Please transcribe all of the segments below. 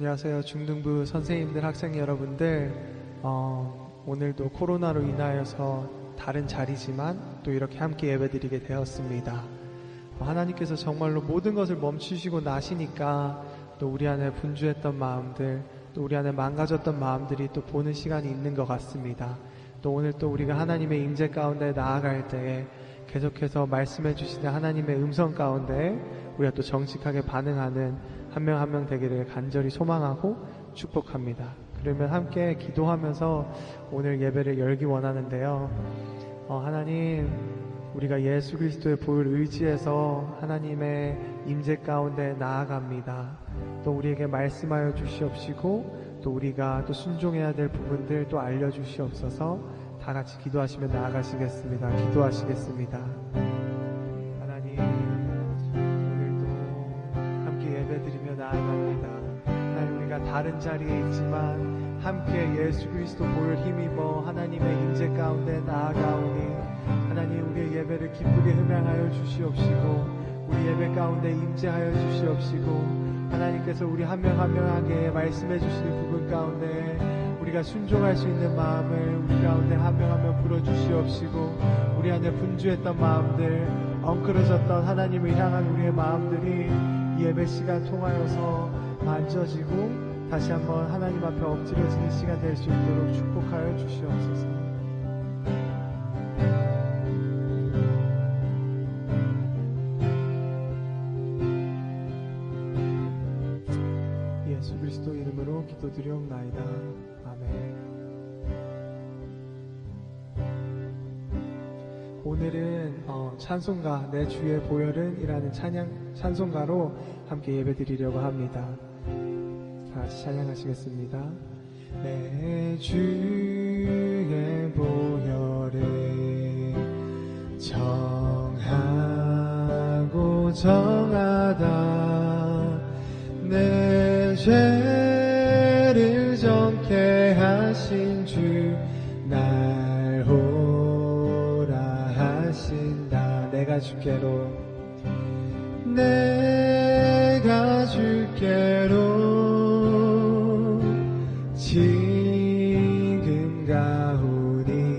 안녕하세요. 중등부 선생님들, 학생 여러분들. 오늘도 코로나로 인하여서 다른 자리지만 또 이렇게 함께 예배드리게 되었습니다. 하나님께서 정말로 모든 것을 멈추시고 나시니까 또 우리 안에 분주했던 마음들, 또 우리 안에 망가졌던 마음들이 또 보는 시간이 있는 것 같습니다. 또 오늘 또 우리가 하나님의 임재 가운데 나아갈 때에 계속해서 말씀해 주시는 하나님의 음성 가운데 우리가 또 정직하게 반응하는 한 명 한 명 되기를 간절히 소망하고 축복합니다. 그러면 함께 기도하면서 오늘 예배를 열기 원하는데요. 하나님, 우리가 예수 그리스도의 보혈 의지해서 하나님의 임재 가운데 나아갑니다. 또 우리에게 말씀하여 주시옵시고 또 우리가 또 순종해야 될 부분들 또 알려주시옵소서. 다 같이 기도하시며 나아가시겠습니다. 기도하시겠습니다. 하나님, 오늘도 함께 예배드리며 나아갑니다. 하나님, 우리가 다른 자리에 있지만 함께 예수 그리스도 보혈 힘입어 하나님의 임재 가운데 나아가오니 하나님, 우리의 예배를 기쁘게 흠양하여 주시옵시고 우리 예배 가운데 임재하여 주시옵시고 하나님께서 우리 한 명 한 명에게 말씀해 주시는 부분 가운데 우리가 순종할 수 있는 마음을 우리 가운데 한 명 한 명 불어주시옵시고 우리 안에 분주했던 마음들, 엉클어졌던 하나님을 향한 우리의 마음들이 이 예배 시간 통하여서 만져지고 다시 한번 하나님 앞에 엎드려지는 시간 될 수 있도록 축복하여 주시옵소서. 예수 그리스도 이름으로 기도드리옵나이다. 아멘. 오늘은 찬송가 내 주의 보혈은 이라는 찬송가로 함께 예배드리려고 합니다. 다 같이 찬양하시겠습니다. 내 주의 보혈은 정하고 정하다 내 죄를 정케 하신 주 날 오라 하신다. 내가 주께로 지금 가오니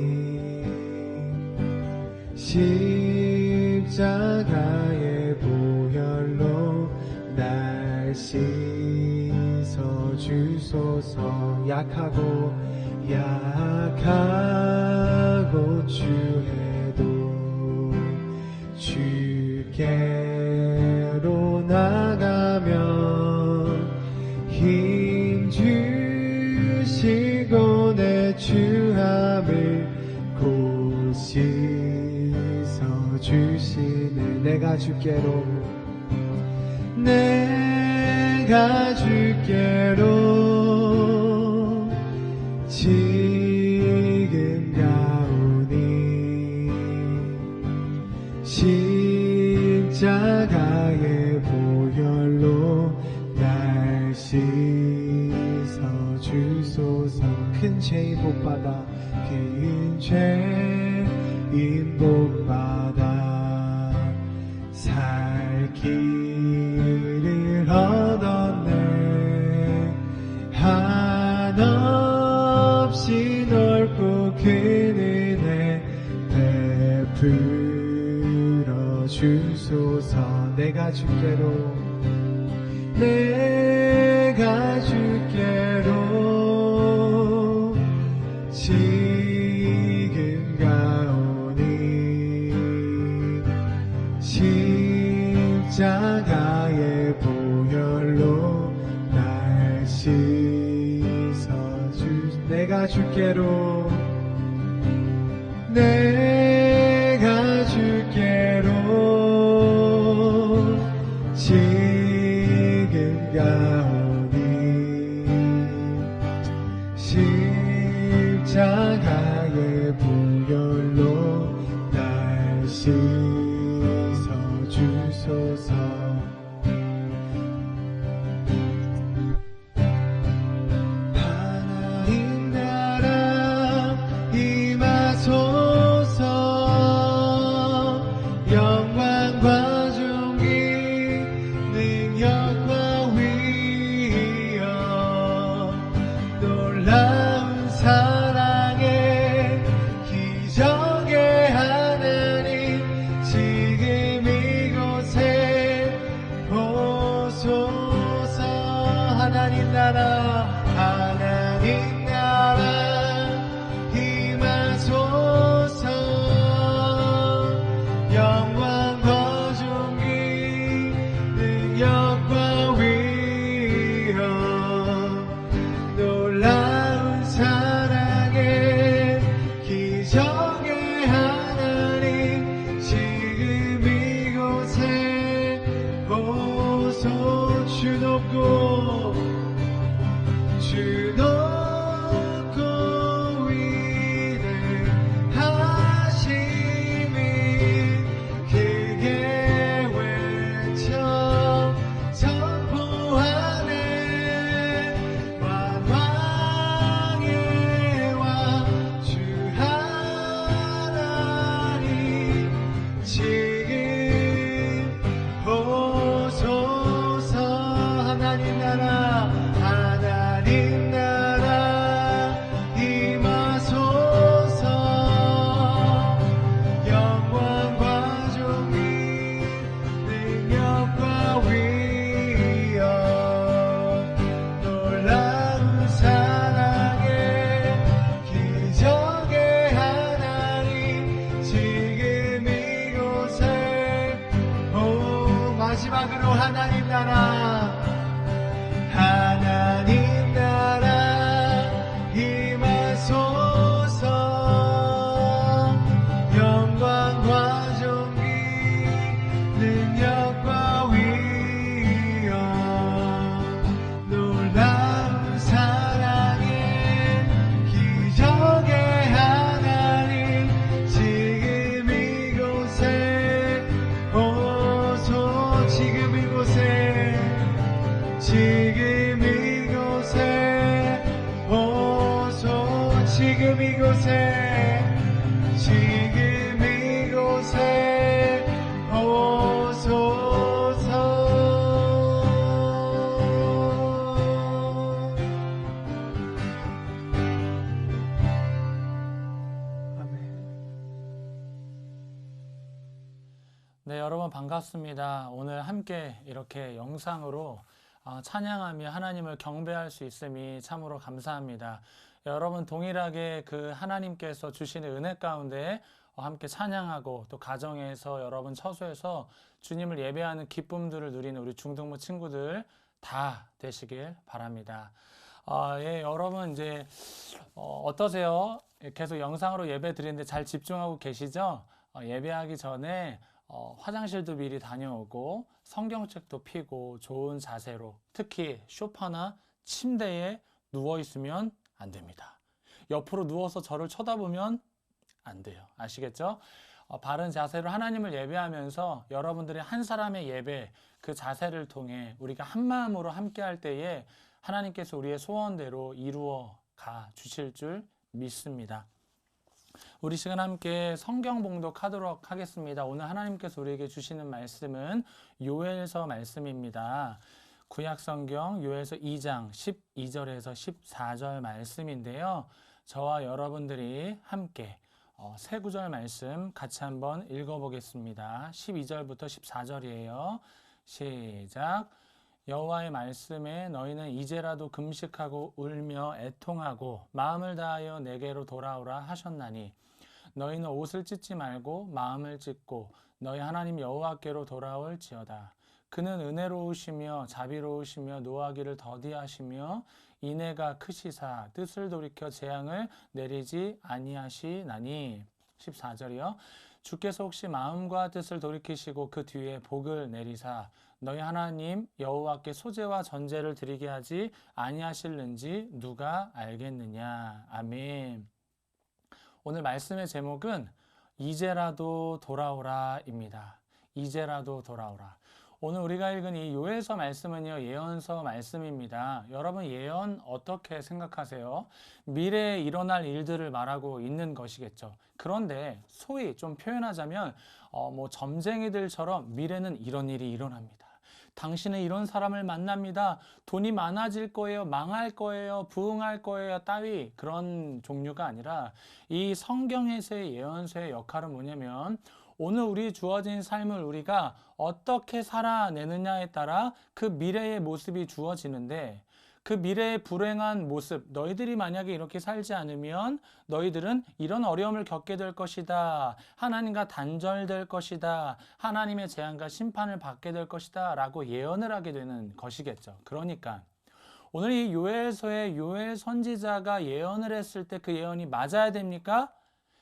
십자가의 보혈로 날 씻어 주소서. 약하고 주해도 주께로 나가면 힘 주시고 내 주함을 곧 씻어 주시네. 내가 주께로 지금 가오니 십자가의 보혈로 날 씻어 주소서. 큰 죄인 복받아 큰 죄인 복받아 살 길을 얻었네. 한없이 넓고 큰 은혜 베풀어 주소서. 내가 주께로 지금 가오니 십자가의 보혈로 날 씻어 주. 내가 주께로 지금 가오니 십자가의 보혈로 날 씻어 주소서. 하나님 나라 임하소서. 마지막으로 하나님 나라, 하나님 나라 임하소서. 영광과 존귀 능력과 위엄 놀라운 사랑의 기적의 하나님 지금 이곳에 오소. 지금 이곳에 지금 이곳에 오소. 지금 이곳에 지금 이곳에 오소서. 아멘. 네, 여러분 반갑습니다. 오늘 함께 이렇게 영상으로 찬양하며 하나님을 경배할 수 있음이 참으로 감사합니다. 여러분 동일하게 그 하나님께서 주시는 은혜 가운데 함께 찬양하고 또 가정에서 여러분 처소에서 주님을 예배하는 기쁨들을 누리는 우리 중등부 친구들 다 되시길 바랍니다. 예, 여러분 이제 어떠세요? 계속 영상으로 예배 드리는데 잘 집중하고 계시죠? 예배하기 전에 화장실도 미리 다녀오고 성경책도 펴고 좋은 자세로, 특히 소파나 침대에 누워 있으면 안 됩니다. 옆으로 누워서 저를 쳐다보면 안 돼요. 아시겠죠? 바른 자세로 하나님을 예배하면서 여러분들의 한 사람의 예배, 그 자세를 통해 우리가 한 마음으로 함께 할 때에 하나님께서 우리의 소원대로 이루어 가 주실 줄 믿습니다. 우리 시간 함께 성경 봉독하도록 하겠습니다. 오늘 하나님께서 우리에게 주시는 말씀은 요엘서 말씀입니다. 구약성경 요엘서 2장 12절에서 14절 말씀인데요. 저와 여러분들이 함께 세 구절 말씀 같이 한번 읽어보겠습니다. 12절부터 14절이에요. 시작. 여호와의 말씀에 너희는 이제라도 금식하고 울며 애통하고 마음을 다하여 내게로 돌아오라 하셨나니 너희는 옷을 찢지 말고 마음을 찢고 너희 하나님 여호와께로 돌아올지어다. 그는 은혜로우시며 자비로우시며 노하기를 더디하시며 인애가 크시사 뜻을 돌이켜 재앙을 내리지 아니하시나니. 14절이요. 주께서 혹시 마음과 뜻을 돌이키시고 그 뒤에 복을 내리사 너희 하나님 여호와께 소제와 전제를 드리게 하지 아니하실는지 누가 알겠느냐. 아멘. 오늘 말씀의 제목은 이제라도 돌아오라입니다. 이제라도 돌아오라. 오늘 우리가 읽은 이 요엘서 말씀은요, 예언서 말씀입니다. 여러분 예언 어떻게 생각하세요? 미래에 일어날 일들을 말하고 있는 것이겠죠. 그런데 소위 좀 표현하자면 점쟁이들처럼 미래는 이런 일이 일어납니다. 당신은 이런 사람을 만납니다. 돈이 많아질 거예요. 망할 거예요. 부흥할 거예요. 따위 그런 종류가 아니라 이 성경에서의 예언서의 역할은 뭐냐면 오늘 우리 주어진 삶을 우리가 어떻게 살아내느냐에 따라 그 미래의 모습이 주어지는데 그 미래의 불행한 모습, 너희들이 만약에 이렇게 살지 않으면 너희들은 이런 어려움을 겪게 될 것이다. 하나님과 단절될 것이다. 하나님의 재앙과 심판을 받게 될 것이다. 라고 예언을 하게 되는 것이겠죠. 그러니까 오늘 이 요엘서의 요엘 선지자가 예언을 했을 때 그 예언이 맞아야 됩니까?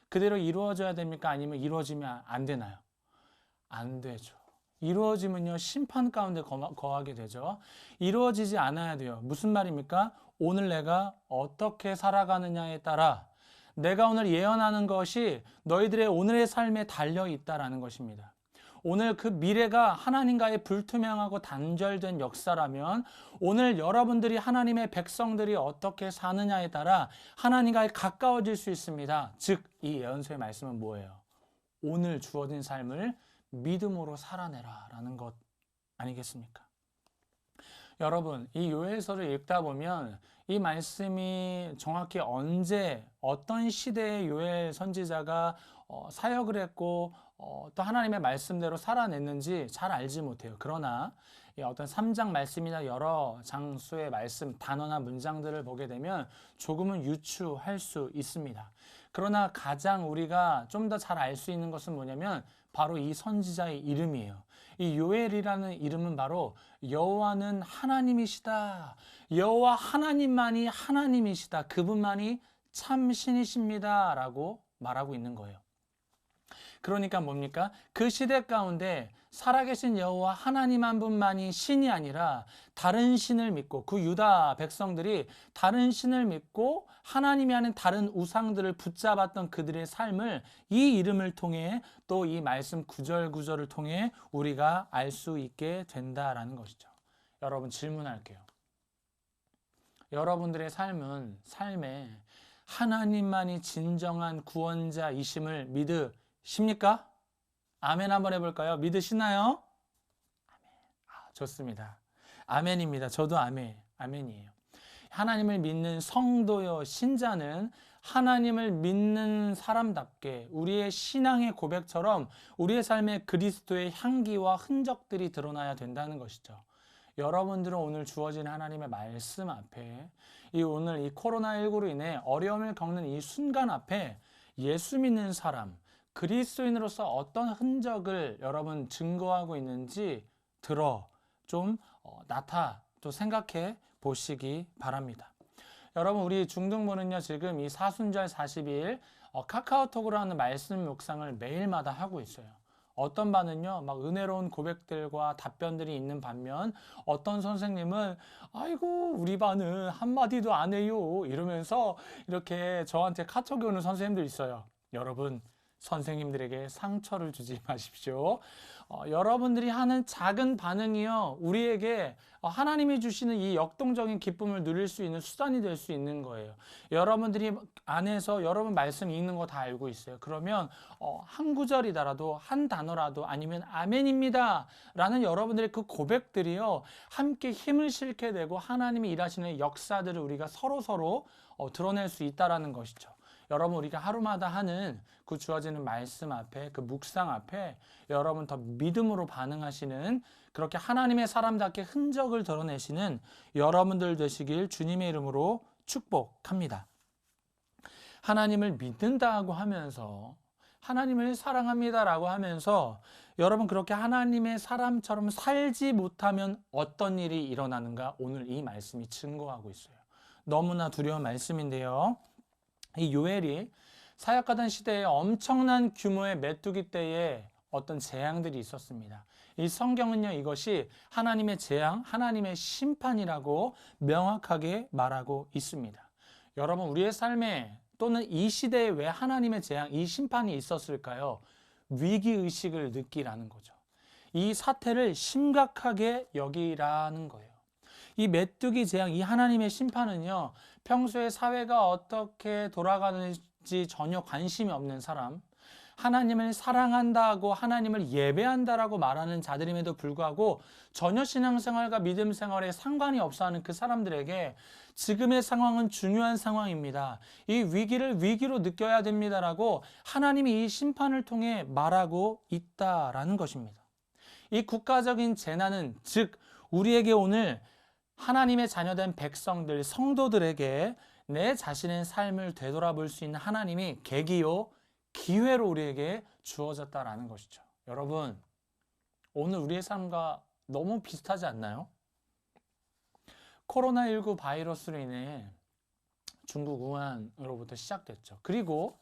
그대로 이루어져야 됩니까? 아니면 이루어지면 안 되나요? 안 되죠. 이루어지면요, 심판 가운데 거하게 되죠. 이루어지지 않아야 돼요. 무슨 말입니까? 오늘 내가 어떻게 살아가느냐에 따라 내가 오늘 예언하는 것이 너희들의 오늘의 삶에 달려 있다라는 것입니다. 오늘 그 미래가 하나님과의 불투명하고 단절된 역사라면 오늘 여러분들이 하나님의 백성들이 어떻게 사느냐에 따라 하나님과 가까워질 수 있습니다. 즉, 이 예언서의 말씀은 뭐예요? 오늘 주어진 삶을 믿음으로 살아내라 라는 것 아니겠습니까? 여러분, 이 요엘서를 읽다 보면 이 말씀이 정확히 언제 어떤 시대의 요엘 선지자가 사역을 했고 또 하나님의 말씀대로 살아냈는지 잘 알지 못해요. 그러나 어떤 3장 말씀이나 여러 장수의 말씀, 단어나 문장들을 보게 되면 조금은 유추할 수 있습니다. 그러나 가장 우리가 좀 더 잘 알 수 있는 것은 뭐냐면 바로 이 선지자의 이름이에요. 이 요엘이라는 이름은 바로 여호와는 하나님이시다. 여호와 하나님만이 하나님이시다. 그분만이 참 신이십니다. 라고 말하고 있는 거예요. 그러니까 뭡니까? 그 시대 가운데 살아계신 여호와 하나님 한 분만이 신이 아니라 다른 신을 믿고, 그 유다 백성들이 다른 신을 믿고 하나님이 하는 다른 우상들을 붙잡았던 그들의 삶을 이 이름을 통해, 또 이 말씀 구절구절을 통해 우리가 알 수 있게 된다라는 것이죠. 여러분, 질문할게요. 여러분들의 삶에 하나님만이 진정한 구원자이심을 믿으십니까? 아멘 한번 해볼까요? 믿으시나요? 아멘. 좋습니다. 아멘입니다. 저도 아멘이에요. 하나님을 믿는 성도여 신자는 하나님을 믿는 사람답게 우리의 신앙의 고백처럼 우리의 삶에 그리스도의 향기와 흔적들이 드러나야 된다는 것이죠. 여러분들은 오늘 주어진 하나님의 말씀 앞에, 오늘 이 코로나19로 인해 어려움을 겪는 이 순간 앞에 예수 믿는 사람, 그리스도인으로서 어떤 흔적을 여러분 증거하고 있는지 좀 생각해 보시기 바랍니다. 여러분, 우리 중등부는요, 지금 이 사순절 40일 카카오톡으로 하는 말씀 묵상을 매일마다 하고 있어요. 어떤 반은요, 막 은혜로운 고백들과 답변들이 있는 반면, 어떤 선생님은 아이고 우리 반은 한마디도 안 해요 이러면서 이렇게 저한테 카톡이 오는 선생님들 있어요. 여러분, 선생님들에게 상처를 주지 마십시오. 여러분들이 하는 작은 반응이요, 우리에게 하나님이 주시는 이 역동적인 기쁨을 누릴 수 있는 수단이 될 수 있는 거예요. 여러분들이 안에서 여러분 말씀 읽는 거 다 알고 있어요. 그러면 한 구절이더라도, 한 단어라도, 아니면 아멘입니다 라는 여러분들의 그 고백들이요, 함께 힘을 실게 되고 하나님이 일하시는 역사들을 우리가 서로 드러낼 수 있다라는 것이죠. 여러분, 우리가 하루마다 하는 그 주어지는 말씀 앞에, 그 묵상 앞에 여러분 더 믿음으로 반응하시는, 그렇게 하나님의 사람답게 흔적을 드러내시는 여러분들 되시길 주님의 이름으로 축복합니다. 하나님을 믿는다고 하면서, 하나님을 사랑합니다라고 하면서 여러분 그렇게 하나님의 사람처럼 살지 못하면 어떤 일이 일어나는가, 오늘 이 말씀이 증거하고 있어요. 너무나 두려운 말씀인데요. 이 요엘이 사역하던 시대에 엄청난 규모의 메뚜기 떼에 어떤 재앙들이 있었습니다. 이 성경은요, 이것이 하나님의 재앙, 하나님의 심판이라고 명확하게 말하고 있습니다. 여러분, 우리의 삶에 또는 이 시대에 왜 하나님의 재앙, 이 심판이 있었을까요? 위기의식을 느끼라는 거죠. 이 사태를 심각하게 여기라는 거예요. 이 메뚜기 재앙, 이 하나님의 심판은요, 평소에 사회가 어떻게 돌아가는지 전혀 관심이 없는 사람, 하나님을 사랑한다고 하나님을 예배한다라고 말하는 자들임에도 불구하고 전혀 신앙생활과 믿음 생활에 상관이 없어 하는 그 사람들에게 지금의 상황은 중요한 상황입니다. 이 위기를 위기로 느껴야 됩니다라고 하나님이 이 심판을 통해 말하고 있다라는 것입니다. 이 국가적인 재난은, 즉 우리에게 오늘 하나님의 자녀된 백성들, 성도들에게 내 자신의 삶을 되돌아볼 수 있는 하나님이 계기요, 기회로 우리에게 주어졌다라는 것이죠. 여러분, 오늘 우리의 삶과 너무 비슷하지 않나요? 코로나19 바이러스로 인해 중국 우한으로부터 시작됐죠. 그리고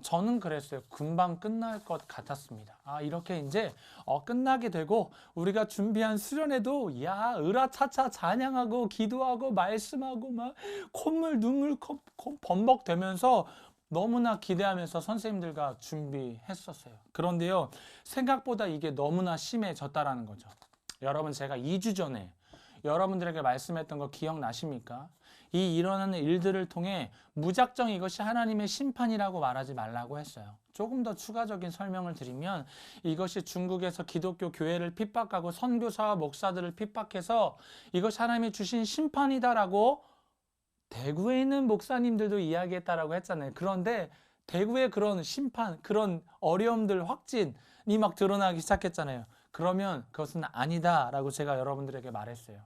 저는 그랬어요. 금방 끝날 것 같았습니다. 이렇게 이제 끝나게 되고 우리가 준비한 수련회도 으라차차 찬양하고 기도하고 말씀하고 막 콧물 눈물 범벅되면서 너무나 기대하면서 선생님들과 준비했었어요. 그런데요, 생각보다 이게 너무나 심해졌다라는 거죠. 여러분, 제가 2주 전에 여러분들에게 말씀했던 거 기억나십니까? 이 일어나는 일들을 통해 무작정 이것이 하나님의 심판이라고 말하지 말라고 했어요. 조금 더 추가적인 설명을 드리면, 이것이 중국에서 기독교 교회를 핍박하고 선교사와 목사들을 핍박해서 이것이 하나님이 주신 심판이다라고 대구에 있는 목사님들도 이야기했다라고 했잖아요. 그런데 대구의 그런 심판, 그런 어려움들, 확진이 막 드러나기 시작했잖아요. 그러면 그것은 아니다라고 제가 여러분들에게 말했어요.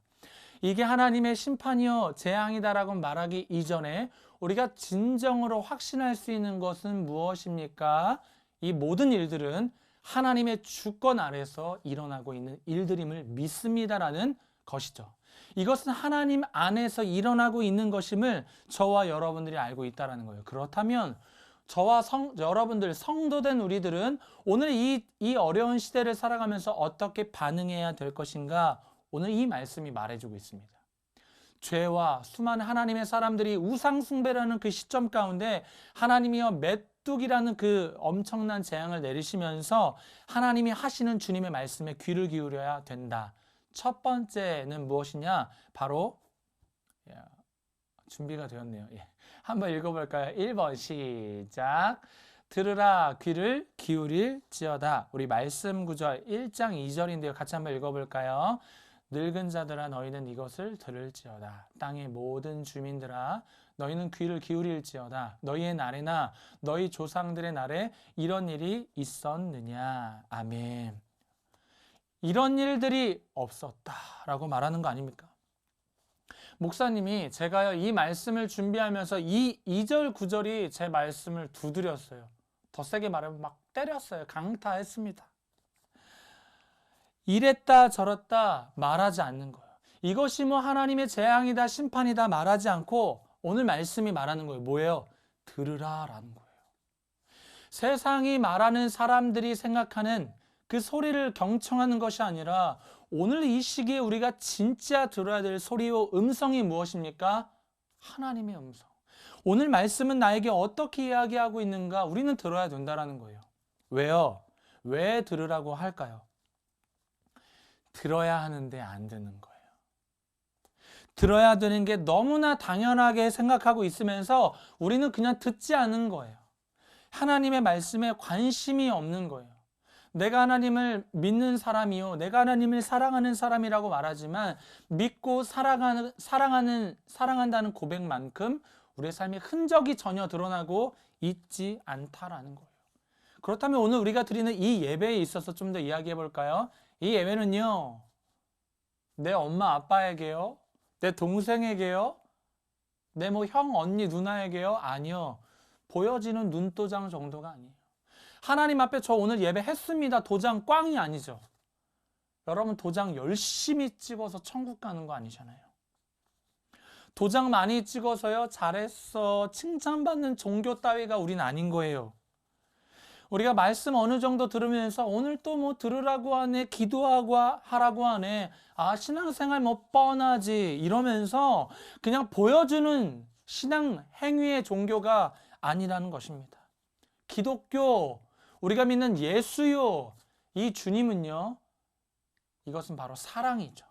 이게 하나님의 심판이요 재앙이다라고 말하기 이전에 우리가 진정으로 확신할 수 있는 것은 무엇입니까? 이 모든 일들은 하나님의 주권 아래서 일어나고 있는 일들임을 믿습니다라는 것이죠. 이것은 하나님 안에서 일어나고 있는 것임을 저와 여러분들이 알고 있다는 거예요. 그렇다면 저와 여러분들 성도된 우리들은 오늘 이 어려운 시대를 살아가면서 어떻게 반응해야 될 것인가, 오늘 이 말씀이 말해주고 있습니다. 죄와 수많은 하나님의 사람들이 우상 숭배라는 그 시점 가운데 하나님이여 메뚜기라는 그 엄청난 재앙을 내리시면서 하나님이 하시는 주님의 말씀에 귀를 기울여야 된다. 첫 번째는 무엇이냐? 바로 준비가 되었네요. 한번 읽어볼까요? 1번 시작. 들으라 귀를 기울일지어다. 우리 말씀 구절 1장 2절인데요. 같이 한번 읽어볼까요? 늙은 자들아 너희는 이것을 들을지어다. 땅의 모든 주민들아 너희는 귀를 기울일지어다. 너희의 날에나 너희 조상들의 날에 이런 일이 있었느냐. 아멘. 이런 일들이 없었다라고 말하는 거 아닙니까? 목사님이 제가요 이 말씀을 준비하면서 이 2절 9절이 제 말씀을 두드렸어요. 더 세게 말하면 막 때렸어요. 강타했습니다. 이랬다 저랬다 말하지 않는 거예요. 이것이 뭐 하나님의 재앙이다 심판이다 말하지 않고 오늘 말씀이 말하는 거예요. 뭐예요? 들으라라는 거예요. 세상이 말하는 사람들이 생각하는 그 소리를 경청하는 것이 아니라 오늘 이 시기에 우리가 진짜 들어야 될 소리요 음성이 무엇입니까? 하나님의 음성. 오늘 말씀은 나에게 어떻게 이야기하고 있는가 우리는 들어야 된다는 거예요. 왜요? 왜 들으라고 할까요? 들어야 하는데 안 듣는 거예요. 들어야 되는 게 너무나 당연하게 생각하고 있으면서 우리는 그냥 듣지 않은 거예요. 하나님의 말씀에 관심이 없는 거예요. 내가 하나님을 믿는 사람이요, 내가 하나님을 사랑하는 사람이라고 말하지만 믿고 사랑한다는 고백만큼 우리의 삶에 흔적이 전혀 드러나고 있지 않다라는 거예요. 그렇다면 오늘 우리가 드리는 이 예배에 있어서 좀 더 이야기해 볼까요? 이 예배는요, 내 엄마 아빠에게요, 내 동생에게요, 내 뭐 형, 언니, 누나에게요? 아니요. 보여지는 눈도장 정도가 아니에요. 하나님 앞에 저 오늘 예배했습니다. 도장 꽝이 아니죠. 여러분 도장 열심히 찍어서 천국 가는 거 아니잖아요. 도장 많이 찍어서요. 잘했어. 칭찬받는 종교 따위가 우린 아닌 거예요. 우리가 말씀 어느 정도 들으면서 오늘 또 뭐 들으라고 하네, 기도하고 하라고 하네, 아 신앙생활 뭐 뻔하지 이러면서 그냥 보여주는 신앙 행위의 종교가 아니라는 것입니다. 기독교, 우리가 믿는 예수요, 이 주님은요, 이것은 바로 사랑이죠.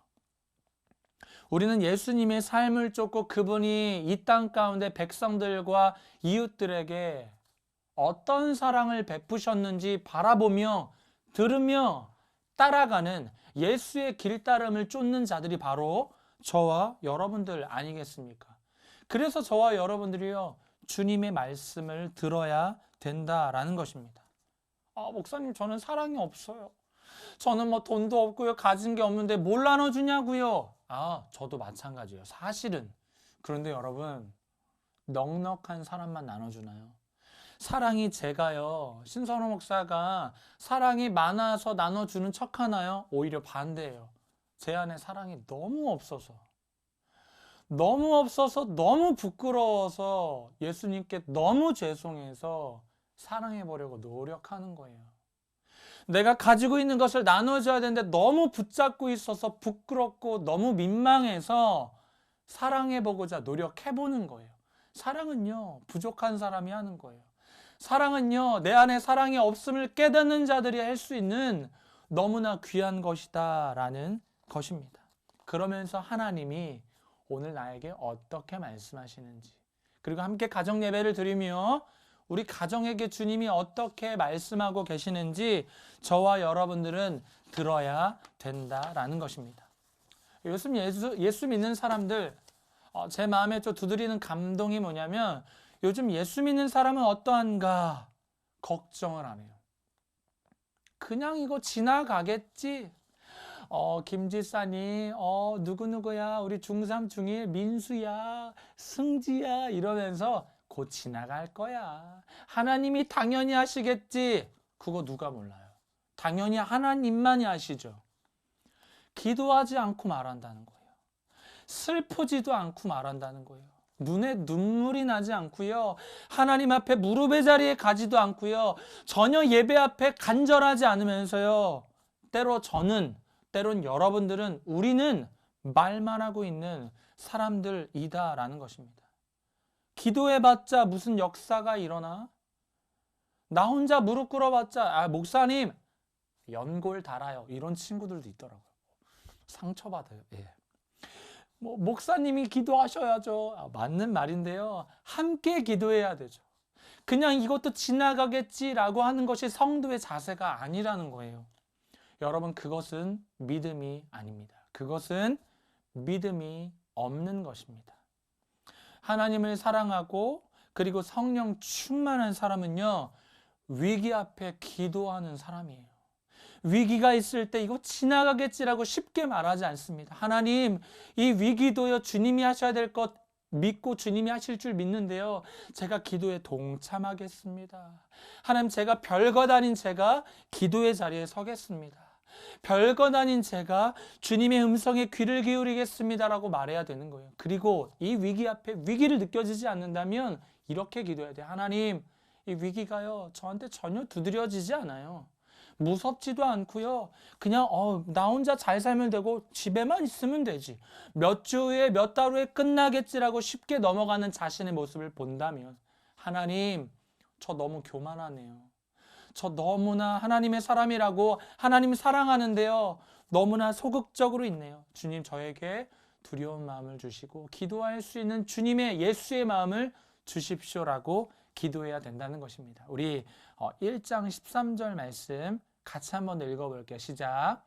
우리는 예수님의 삶을 쫓고 그분이 이 땅 가운데 백성들과 이웃들에게 어떤 사랑을 베푸셨는지 바라보며 들으며 따라가는 예수의 길따름을 쫓는 자들이 바로 저와 여러분들 아니겠습니까? 그래서 저와 여러분들이요, 주님의 말씀을 들어야 된다라는 것입니다. 아, 목사님, 저는 사랑이 없어요. 저는 뭐 돈도 없고요, 가진 게 없는데 뭘 나눠주냐고요. 아, 저도 마찬가지예요. 사실은. 그런데 여러분, 넉넉한 사람만 나눠주나요? 사랑이 제가요, 신선호 목사가 사랑이 많아서 나눠주는 척 하나요? 오히려 반대예요. 제 안에 사랑이 너무 없어서, 너무 부끄러워서 예수님께 너무 죄송해서 사랑해보려고 노력하는 거예요. 내가 가지고 있는 것을 나눠줘야 되는데 너무 붙잡고 있어서 부끄럽고 너무 민망해서 사랑해보고자 노력해보는 거예요. 사랑은요, 부족한 사람이 하는 거예요. 사랑은요, 내 안에 사랑이 없음을 깨닫는 자들이 할 수 있는 너무나 귀한 것이다 라는 것입니다. 그러면서 하나님이 오늘 나에게 어떻게 말씀하시는지, 그리고 함께 가정 예배를 드리며 우리 가정에게 주님이 어떻게 말씀하고 계시는지 저와 여러분들은 들어야 된다라는 것입니다. 요즘 예수 믿는 사람들, 제 마음에 좀 두드리는 감동이 뭐냐면 요즘 예수 믿는 사람은 어떠한가 걱정을 안 해요. 그냥 이거 지나가겠지. 김지사니, 누구누구야, 우리 중3, 중1, 민수야, 승지야 이러면서 곧 지나갈 거야. 하나님이 당연히 하시겠지. 그거 누가 몰라요. 당연히 하나님만이 아시죠. 기도하지 않고 말한다는 거예요. 슬프지도 않고 말한다는 거예요. 눈에 눈물이 나지 않고요. 하나님 앞에 무릎의 자리에 가지도 않고요. 전혀 예배 앞에 간절하지 않으면서요. 때론 여러분들은 우리는 말만 하고 있는 사람들이다라는 것입니다. 기도해봤자 무슨 역사가 일어나? 나 혼자 무릎 꿇어봤자 목사님 연골 달아요. 이런 친구들도 있더라고요. 상처받아요. 예. 목사님이 기도하셔야죠. 맞는 말인데요. 함께 기도해야 되죠. 그냥 이것도 지나가겠지라고 하는 것이 성도의 자세가 아니라는 거예요. 여러분, 그것은 믿음이 아닙니다. 그것은 믿음이 없는 것입니다. 하나님을 사랑하고 그리고 성령 충만한 사람은요, 위기 앞에 기도하는 사람이에요. 위기가 있을 때 이거 지나가겠지라고 쉽게 말하지 않습니다. 하나님, 이 위기도요, 주님이 하셔야 될 것 믿고 주님이 하실 줄 믿는데요, 제가 기도에 동참하겠습니다. 하나님, 제가 별것 아닌 제가 기도의 자리에 서겠습니다. 별것 아닌 제가 주님의 음성에 귀를 기울이겠습니다라고 말해야 되는 거예요. 그리고 이 위기 앞에 위기를 느껴지지 않는다면 이렇게 기도해야 돼요. 하나님, 이 위기가요, 저한테 전혀 두드려지지 않아요. 무섭지도 않고요. 그냥 나 혼자 잘 살면 되고 집에만 있으면 되지. 몇 주 후에 몇 달 후에 끝나겠지라고 쉽게 넘어가는 자신의 모습을 본다면, 하나님, 저 너무 교만하네요. 저 너무나 하나님의 사람이라고 하나님 사랑하는데요, 너무나 소극적으로 있네요. 주님, 저에게 두려운 마음을 주시고 기도할 수 있는 주님의 예수의 마음을 주십시오라고 기도해야 된다는 것입니다. 우리 1장 13절 말씀 같이 한번 읽어볼게요. 시작.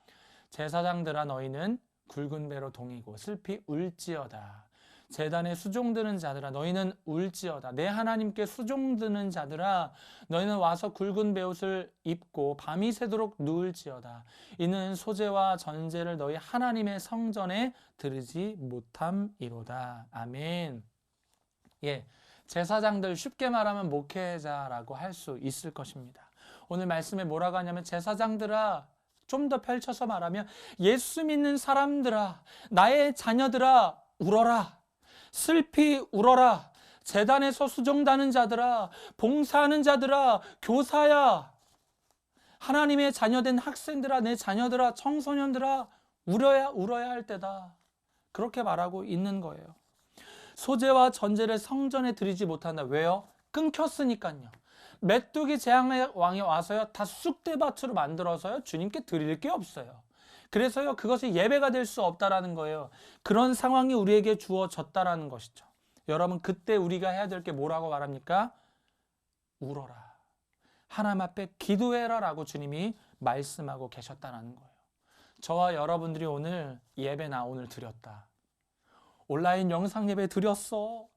제사장들아, 너희는 굵은 배로 동이고 슬피 울지어다. 제단에 수종드는 자들아, 너희는 울지어다. 내 하나님께 수종드는 자들아, 너희는 와서 굵은 베옷을 입고 밤이 새도록 누울지어다. 이는 소제와 전제를 너희 하나님의 성전에 드리지 못함이로다. 아멘. 예, 제사장들, 쉽게 말하면 목회자라고 할 수 있을 것입니다. 오늘 말씀에 뭐라고 하냐면, 제사장들아, 좀 더 펼쳐서 말하면 예수 믿는 사람들아, 나의 자녀들아, 울어라. 슬피 울어라. 제단에서 수종다는 자들아, 봉사하는 자들아, 교사야, 하나님의 자녀된 학생들아, 내 자녀들아, 청소년들아, 울어야 할 때다. 그렇게 말하고 있는 거예요. 소제와 전제를 성전에 드리지 못한다. 왜요? 끊겼으니까요. 메뚜기 재앙의 왕이 와서요, 다 쑥대밭으로 만들어서요, 주님께 드릴 게 없어요. 그래서요, 그것이 예배가 될 수 없다라는 거예요. 그런 상황이 우리에게 주어졌다라는 것이죠. 여러분, 그때 우리가 해야 될 게 뭐라고 말합니까? 울어라. 하나님 앞에 기도해라 라고 주님이 말씀하고 계셨다는 거예요. 저와 여러분들이 오늘 오늘 드렸다. 온라인 영상 예배 드렸어.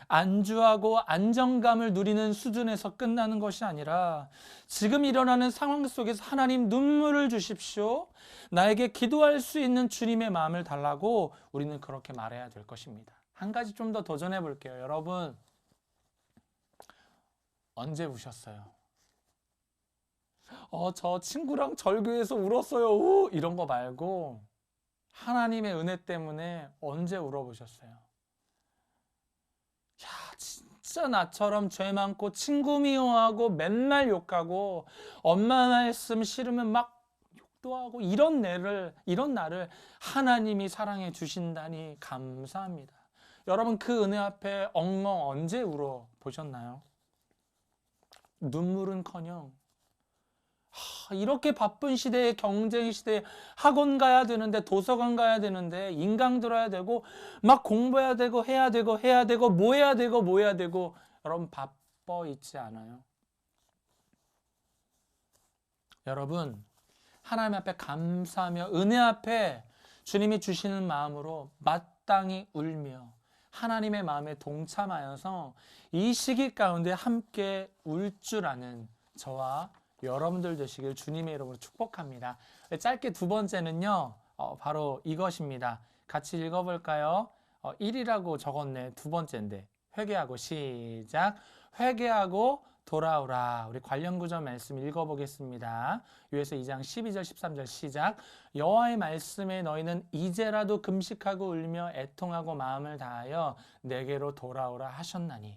안주하고 안정감을 누리는 수준에서 끝나는 것이 아니라, 지금 일어나는 상황 속에서 하나님 눈물을 주십시오. 나에게 기도할 수 있는 주님의 마음을 달라고 우리는 그렇게 말해야 될 것입니다. 한 가지 좀 더 도전해 볼게요. 여러분, 언제 우셨어요? 저 친구랑 절교에서 울었어요. 이런 거 말고, 하나님의 은혜 때문에 언제 울어보셨어요? 야, 진짜 나처럼 죄 많고 친구 미워하고 맨날 욕하고 엄마 말씀 싫으면 막 욕도 하고 이런 나를 하나님이 사랑해 주신다니 감사합니다. 여러분, 그 은혜 앞에 엉엉 언제 울어 보셨나요? 눈물은커녕, 이렇게 바쁜 시대에, 경쟁 시대에 학원 가야 되는데, 도서관 가야 되는데, 인강 들어야 되고, 막 공부해야 되고, 해야 되고, 뭐 해야 되고, 여러분 바빠 있지 않아요? 여러분, 하나님 앞에 감사하며 은혜 앞에 주님이 주시는 마음으로 마땅히 울며 하나님의 마음에 동참하여서 이 시기 가운데 함께 울 줄 아는 저와 여러분들 되시길 주님의 이름으로 축복합니다. 짧게 두 번째는요, 바로 이것입니다. 같이 읽어볼까요? 1이라고 적었네. 두 번째인데. 회개하고, 시작. 회개하고 돌아오라. 우리 관련 구절 말씀 읽어보겠습니다. 요에서 2장 12절 13절 시작. 여호와의 말씀에 너희는 이제라도 금식하고 울며 애통하고 마음을 다하여 내게로 돌아오라 하셨나니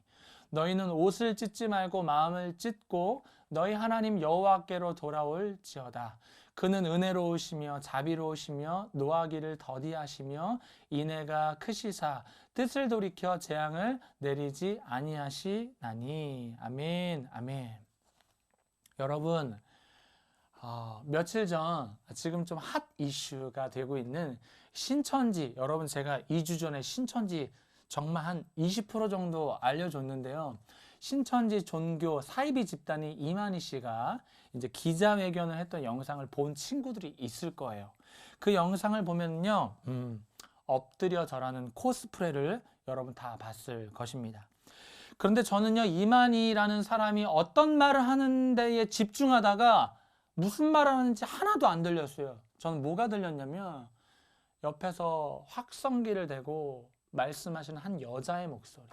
너희는 옷을 찢지 말고 마음을 찢고 너희 하나님 여호와께로 돌아올지어다. 그는 은혜로우시며 자비로우시며 노하기를 더디하시며 인애가 크시사 뜻을 돌이켜 재앙을 내리지 아니하시나니. 아멘. 아멘. 여러분, 며칠 전 지금 좀 핫 이슈가 되고 있는 신천지, 여러분 제가 2주 전에 신천지 정말 한 20% 정도 알려줬는데요. 신천지 종교 사이비 집단이 이만희 씨가 이제 기자회견을 했던 영상을 본 친구들이 있을 거예요. 그 영상을 보면요, 엎드려 절하는 코스프레를 여러분 다 봤을 것입니다. 그런데 저는요, 이만희라는 사람이 어떤 말을 하는 데에 집중하다가 무슨 말을 하는지 하나도 안 들렸어요. 저는 뭐가 들렸냐면 옆에서 확성기를 대고 말씀하시는 한 여자의 목소리.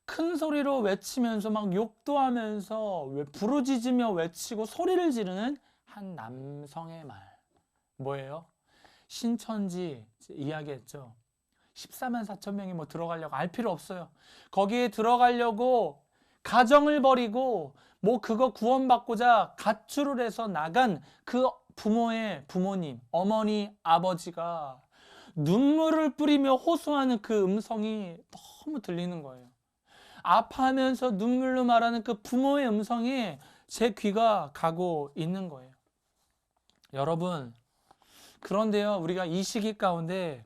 큰 소리로 외치면서 막 욕도 하면서 부르짖으며 외치고 소리를 지르는 한 남성의 말. 뭐예요? 신천지 이야기했죠. 14만 4천 명이 뭐 들어가려고 알 필요 없어요. 거기에 들어가려고 가정을 버리고 뭐 그거 구원받고자 가출을 해서 나간 그 부모님, 어머니, 아버지가 눈물을 뿌리며 호소하는 그 음성이 너무 들리는 거예요. 아파하면서 눈물로 말하는 그 부모의 음성이 제 귀가 가고 있는 거예요. 여러분, 그런데요, 우리가 이 시기 가운데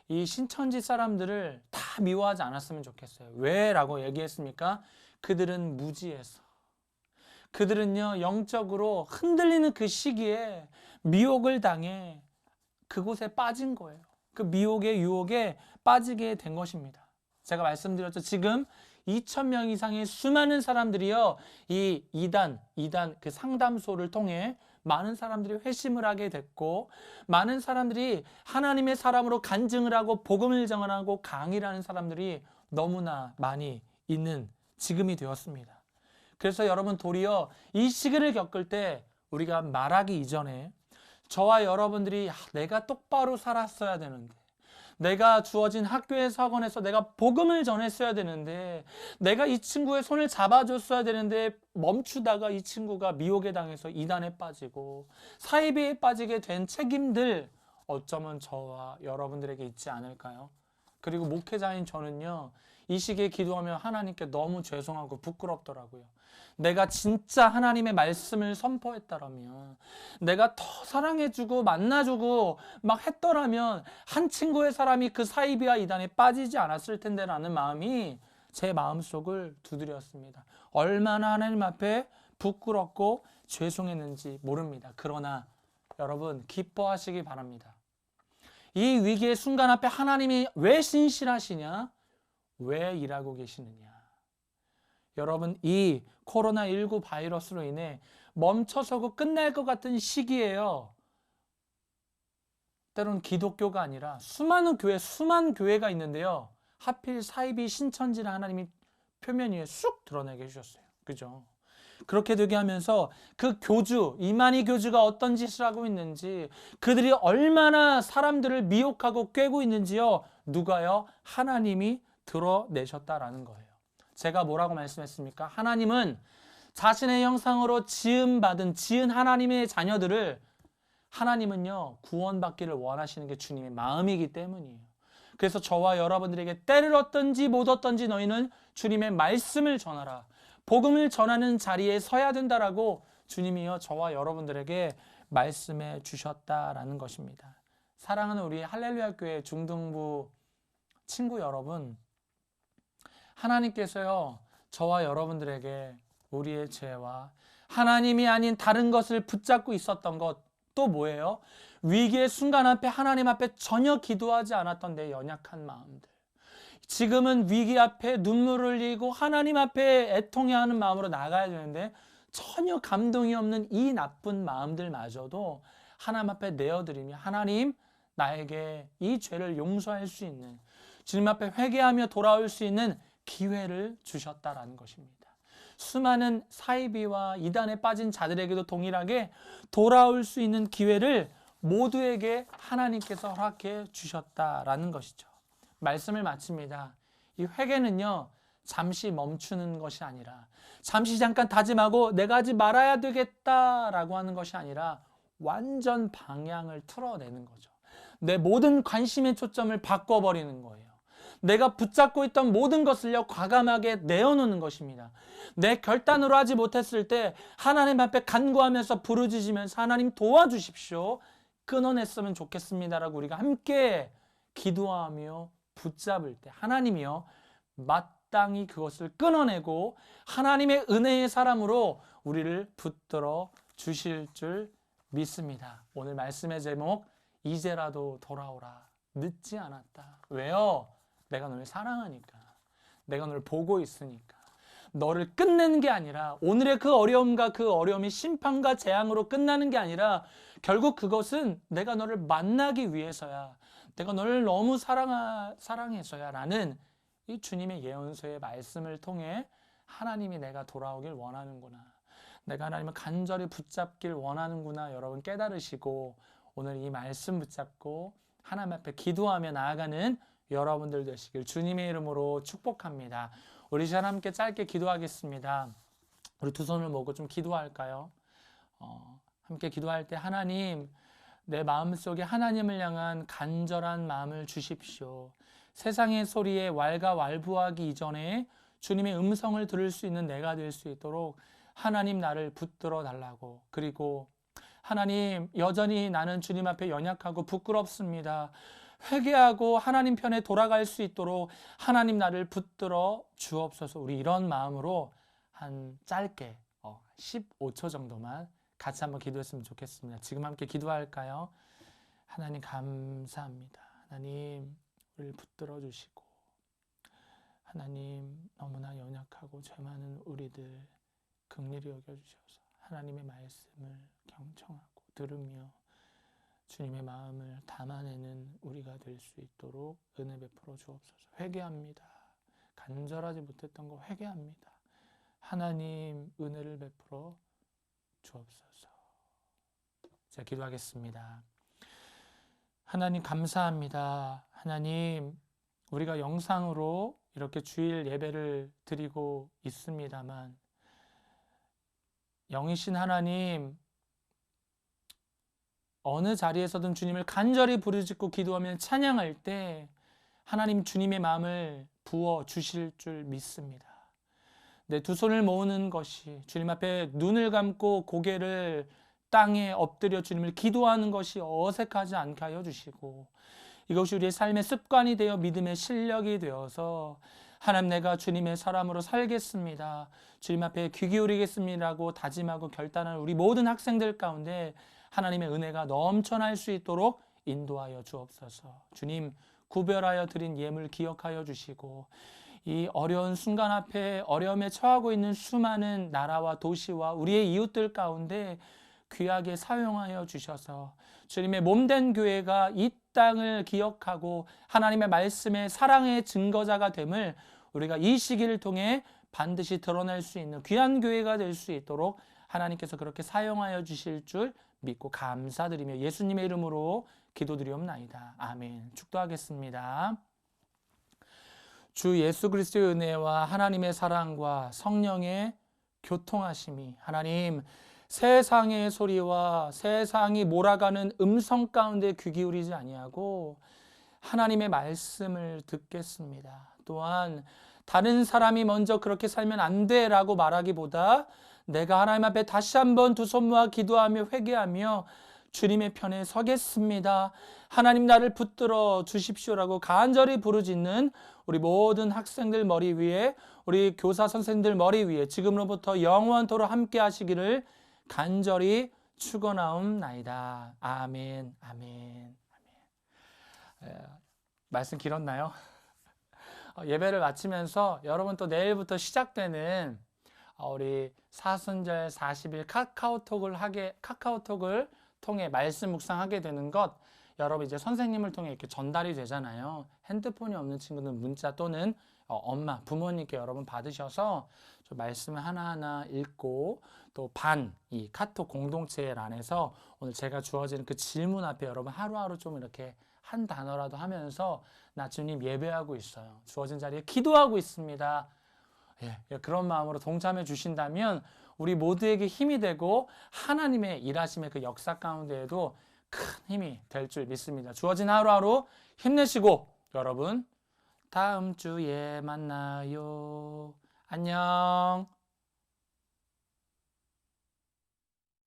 이 신천지 사람들을 다 미워하지 않았으면 좋겠어요. 왜? 라고 얘기했습니까? 그들은 무지해서. 그들은요, 영적으로 흔들리는 그 시기에 미혹을 당해 그곳에 빠진 거예요. 그 미혹의 유혹에 빠지게 된 것입니다. 제가 말씀드렸죠. 지금 2,000명 이상의 수많은 사람들이요, 이 이단 그 상담소를 통해 많은 사람들이 회심을 하게 됐고, 많은 사람들이 하나님의 사람으로 간증을 하고 복음을 전하고 강의를 하는 사람들이 너무나 많이 있는 지금이 되었습니다. 그래서 여러분, 도리어 이 시기를 겪을 때 우리가 말하기 이전에 저와 여러분들이 내가 똑바로 살았어야 되는데, 내가 주어진 학교에서 학원에서 내가 복음을 전했어야 되는데, 내가 이 친구의 손을 잡아줬어야 되는데 멈추다가 이 친구가 미혹에 당해서 이단에 빠지고 사이비에 빠지게 된 책임들 어쩌면 저와 여러분들에게 있지 않을까요? 그리고 목회자인 저는요, 이 시기에 기도하며 하나님께 너무 죄송하고 부끄럽더라고요. 내가 진짜 하나님의 말씀을 선포했다라면, 내가 더 사랑해주고 만나주고 막 했더라면 한 친구의 사람이 그 사이비와 이단에 빠지지 않았을 텐데 라는 마음이 제 마음속을 두드렸습니다. 얼마나 하나님 앞에 부끄럽고 죄송했는지 모릅니다. 그러나 여러분, 기뻐하시기 바랍니다. 이 위기의 순간 앞에 하나님이 왜 신실하시냐? 왜 일하고 계시느냐? 여러분, 이 코로나19 바이러스로 인해 멈춰서고 끝날 것 같은 시기에요, 때로는 기독교가 아니라 수많은 교회가 있는데요, 하필 사이비 신천지를 하나님이 표면 위에 쑥 드러내게 해주셨어요. 그죠? 그렇게 되게 하면서 그 이만희 교주가 어떤 짓을 하고 있는지, 그들이 얼마나 사람들을 미혹하고 꿰고 있는지요, 누가요? 하나님이 드러내셨다라는 거예요. 제가 뭐라고 말씀했습니까? 하나님은 자신의 형상으로 지은 하나님의 자녀들을, 하나님은요, 구원받기를 원하시는 게 주님의 마음이기 때문이에요. 그래서 저와 여러분들에게 때를 얻든지 못 얻든지 너희는 주님의 말씀을 전하라, 복음을 전하는 자리에 서야 된다라고 주님이요, 저와 여러분들에게 말씀해 주셨다라는 것입니다. 사랑하는 우리 할렐루야 교회 중등부 친구 여러분, 하나님께서요, 저와 여러분들에게 우리의 죄와 하나님이 아닌 다른 것을 붙잡고 있었던 것, 또 뭐예요? 위기의 순간 앞에 하나님 앞에 전혀 기도하지 않았던 내 연약한 마음들, 지금은 위기 앞에 눈물을 흘리고 하나님 앞에 애통해하는 마음으로 나가야 되는데 전혀 감동이 없는 이 나쁜 마음들마저도 하나님 앞에 내어드리며, 하나님, 나에게 이 죄를 용서할 수 있는, 주님 앞에 회개하며 돌아올 수 있는 기회를 주셨다라는 것입니다. 수많은 사이비와 이단에 빠진 자들에게도 동일하게 돌아올 수 있는 기회를 모두에게 하나님께서 허락해 주셨다라는 것이죠. 말씀을 마칩니다. 이 회개는요, 잠시 멈추는 것이 아니라, 잠시 잠깐 다짐하고 내가 하지 말아야 되겠다라고 하는 것이 아니라 완전 방향을 틀어내는 거죠. 내 모든 관심의 초점을 바꿔버리는 거예요. 내가 붙잡고 있던 모든 것을요, 과감하게 내어놓는 것입니다. 내 결단으로 하지 못했을 때 하나님 앞에 간구하면서 부르짖으면서 하나님 도와주십시오, 끊어냈으면 좋겠습니다라고 우리가 함께 기도하며 붙잡을 때 하나님이요, 마땅히 그것을 끊어내고 하나님의 은혜의 사람으로 우리를 붙들어 주실 줄 믿습니다. 오늘 말씀의 제목, 이제라도 돌아오라, 늦지 않았다. 왜요? 내가 너를 사랑하니까, 내가 너를 보고 있으니까. 너를 끝내는 게 아니라, 오늘의 그 어려움과 그 어려움이 심판과 재앙으로 끝나는 게 아니라 결국 그것은 내가 너를 만나기 위해서야, 내가 너를 너무 사랑해서야 라는 이 주님의 예언서의 말씀을 통해 하나님이 내가 돌아오길 원하는구나, 내가 하나님을 간절히 붙잡길 원하는구나 여러분 깨달으시고 오늘 이 말씀 붙잡고 하나님 앞에 기도하며 나아가는 여러분들 되시길 주님의 이름으로 축복합니다. 우리 시간 함께 짧게 기도하겠습니다. 우리 두 손을 모으고 좀 기도할까요? 함께 기도할 때 하나님, 내 마음속에 하나님을 향한 간절한 마음을 주십시오. 세상의 소리에 왈가왈부하기 이전에 주님의 음성을 들을 수 있는 내가 될 수 있도록 하나님 나를 붙들어 달라고, 그리고 하나님, 여전히 나는 주님 앞에 연약하고 부끄럽습니다. 회개하고 하나님 편에 돌아갈 수 있도록 하나님 나를 붙들어 주옵소서. 우리 이런 마음으로 한 짧게 15초 정도만 같이 한번 기도했으면 좋겠습니다. 지금 함께 기도할까요? 하나님 감사합니다. 하나님 우리를 붙들어 주시고, 하나님 너무나 연약하고 죄 많은 우리들 긍휼히 여겨주셔서 하나님의 말씀을 경청하고 들으며 주님의 마음을 담아내는 우리가 될 수 있도록 은혜 베풀어 주옵소서. 회개합니다. 간절하지 못했던 거 회개합니다. 하나님 은혜를 베풀어 주옵소서. 제가 기도하겠습니다. 하나님 감사합니다. 하나님, 우리가 영상으로 이렇게 주일 예배를 드리고 있습니다만 영이신 하나님, 어느 자리에서든 주님을 간절히 부르짖고 기도하며 찬양할 때 하나님 주님의 마음을 부어 주실 줄 믿습니다. 내 두 손을 모으는 것이, 주님 앞에 눈을 감고 고개를 땅에 엎드려 주님을 기도하는 것이 어색하지 않게 하여 주시고, 이것이 우리의 삶의 습관이 되어 믿음의 실력이 되어서 하나님, 내가 주님의 사람으로 살겠습니다, 주님 앞에 귀 기울이겠습니다라고 다짐하고 결단하는 우리 모든 학생들 가운데 하나님의 은혜가 넘쳐날 수 있도록 인도하여 주옵소서. 주님, 구별하여 드린 예물 기억하여 주시고, 이 어려운 순간 앞에 어려움에 처하고 있는 수많은 나라와 도시와 우리의 이웃들 가운데 귀하게 사용하여 주셔서 주님의 몸된 교회가 이 땅을 기억하고 하나님의 말씀의 사랑의 증거자가 됨을 우리가 이 시기를 통해 반드시 드러낼 수 있는 귀한 교회가 될 수 있도록 하나님께서 그렇게 사용하여 주실 줄 믿고 감사드리며 예수님의 이름으로 기도드리옵나이다. 아멘. 축도하겠습니다. 주 예수 그리스도의 은혜와 하나님의 사랑과 성령의 교통하심이, 하나님, 세상의 소리와 세상이 몰아가는 음성 가운데 귀 기울이지 아니하고 하나님의 말씀을 듣겠습니다. 또한 다른 사람이 먼저 그렇게 살면 안 돼라고 말하기보다 내가 하나님 앞에 다시 한번 두 손 모아 기도하며 회개하며 주님의 편에 서겠습니다, 하나님 나를 붙들어 주십시오라고 간절히 부르짖는 우리 모든 학생들 머리 위에, 우리 교사 선생님들 머리 위에 지금로부터 영원토록 함께 하시기를 간절히 축원하옵나이다. 아멘, 아멘, 아멘. 말씀 길었나요? 예배를 마치면서 여러분 또 내일부터 시작되는 우리 사순절 40일 카카오톡을 통해 말씀 묵상하게 되는 것, 여러분 이제 선생님을 통해 이렇게 전달이 되잖아요. 핸드폰이 없는 친구는 문자 또는 엄마, 부모님께 여러분 받으셔서 좀 말씀을 하나하나 읽고 또 이 카톡 공동체란에서 오늘 제가 주어진 그 질문 앞에 여러분 하루하루 좀 이렇게 한 단어라도 하면서 나 주님 예배하고 있어요. 주어진 자리에 기도하고 있습니다. 그런 마음으로 동참해 주신다면 우리 모두에게 힘이 되고 하나님의 일하심의 그 역사 가운데에도 큰 힘이 될 줄 믿습니다. 주어진 하루하루 힘내시고 여러분 다음 주에 만나요. 안녕.